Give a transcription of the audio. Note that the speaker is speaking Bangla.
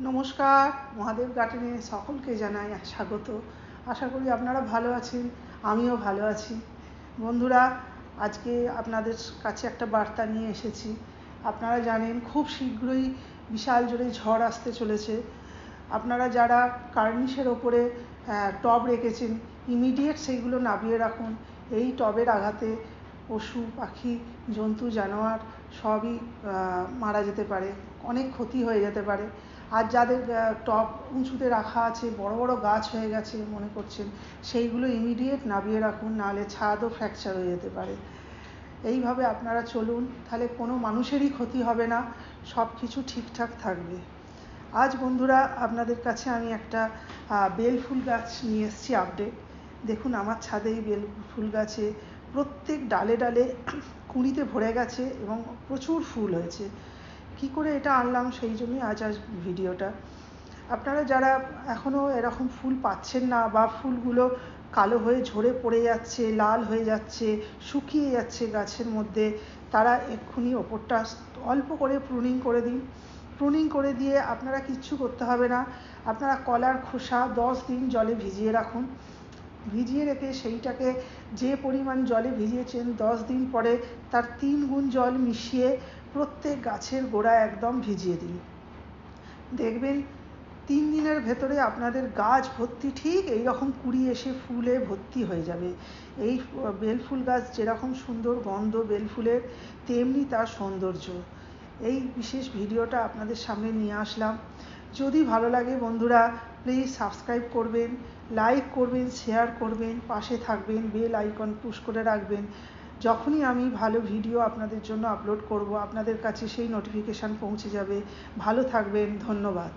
নমস্কার, মহাদেব গার্ডেনে সকলকে জানাই স্বাগত। আশা করি আপনারা ভালো আছেন, আমিও ভালো আছি। বন্ধুরা, আজকে আপনাদের কাছে একটা বার্তা নিয়ে এসেছি। আপনারা জানেন খুব শীঘ্রই বিশাল জোরে ঝড় আসতে চলেছে। আপনারা যারা কার্নিশের ওপরে টব রেখেছেন, ইমিডিয়েট সেইগুলো নামিয়ে রাখুন। এই টবের আঘাতে পশু পাখি জন্তু জানোয়ার সবই মারা যেতে পারে, অনেক ক্ষতি হয়ে যেতে পারে। আর যাদের টব উঁচুতে রাখা আছে, বড় বড় গাছ হয়ে গেছে মনে করছেন, সেইগুলো ইমিডিয়েট নামিয়ে রাখুন, নাহলে ছাদও ফ্র্যাকচার হয়ে যেতে পারে। এইভাবে আপনারা চলুন, তাহলে কোনো মানুষেরই ক্ষতি হবে না, সব কিছু ঠিকঠাক থাকবে। আজ বন্ধুরা আপনাদের কাছে আমি একটা বেল ফুল গাছ নিয়ে এসেছি আপডেট। দেখুন আমার ছাদে এই বেল ফুল গাছে প্রত্যেক ডালে ডালে কুঁড়িতে ভরে গেছে এবং প্রচুর ফুল হয়েছে। কি করে এটা আনলাম সেই জন্যই আজ ভিডিওটা। আপনারা যারা এখনও এরকম ফুল পাচ্ছেন না, বা ফুলগুলো কালো হয়ে ঝরে পড়ে যাচ্ছে, লাল হয়ে যাচ্ছে, শুকিয়ে যাচ্ছে গাছের মধ্যে, তারা এক্ষুনি ওপরটা অল্প করে প্রুনিং করে দিন। প্রুনিং করে দিয়ে আপনারা কিচ্ছু করতে হবে না। আপনারা কলার খোসা 10 দিন জলে ভিজিয়ে রাখুন। ভিজিয়ে রেখে সেইটাকে যে পরিমাণ জলে ভিজিয়েছেন 10 দিন পরে তার 3 গুণ জল মিশিয়ে প্রত্যেক গাছের গোড়ায় একদম ভিজিয়ে দিন। দেখবেন 3 দিনের ভেতরে আপনাদের গাছ ভর্তি ঠিক এইরকম কুঁড়ি এসে ফুলে ভর্তি হয়ে যাবে। এই বেলফুল গাছ যেরকম সুন্দর গন্ধ বেলফুলের, তেমনি তার সৌন্দর্য। এই বিশেষ ভিডিওটা আপনাদের সামনে নিয়ে আসলাম। যদি ভালো লাগে বন্ধুরা, প্লিজ সাবস্ক্রাইব করবেন, লাইক করবেন, শেয়ার করবেন, পাশে থাকবেন, বেল আইকন পুশ করে রাখবেন। যখনই আমি ভালো ভিডিও আপনাদের জন্য আপলোড করব, আপনাদের কাছে সেই নোটিফিকেশান পৌঁছে যাবে। ভালো থাকবেন, ধন্যবাদ।